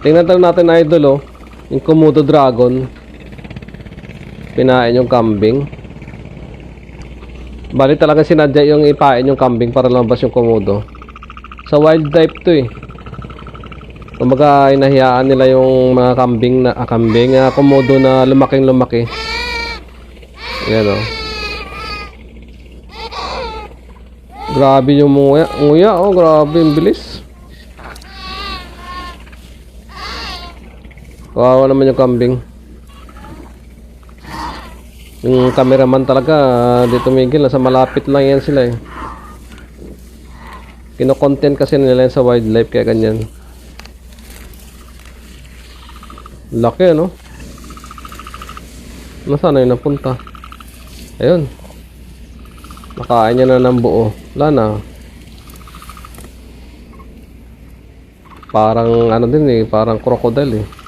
Tingnan tayo natin idol oh. Yung Komodo dragon. Pinain yung kambing. Bali talaga sinadya yung ipain yung kambing para lumabas yung Komodo. Sa wildlife to eh. Kumbaga inahiyaan nila yung mga kambing Komodo na lumaki. Ayan oh. Grabe yung nguya oh, grabe yung bilis. Kawawa naman yung kambing. Yung cameraman talaga di tumigil, nasa malapit lang yan sila eh. Kino-content kasi nila yan sa wildlife kaya ganyan. Laki ano? Nasaan na yun napunta? Ayun. Nakain niya na ng buo. Wala na. Parang ano din eh, parang crocodile eh.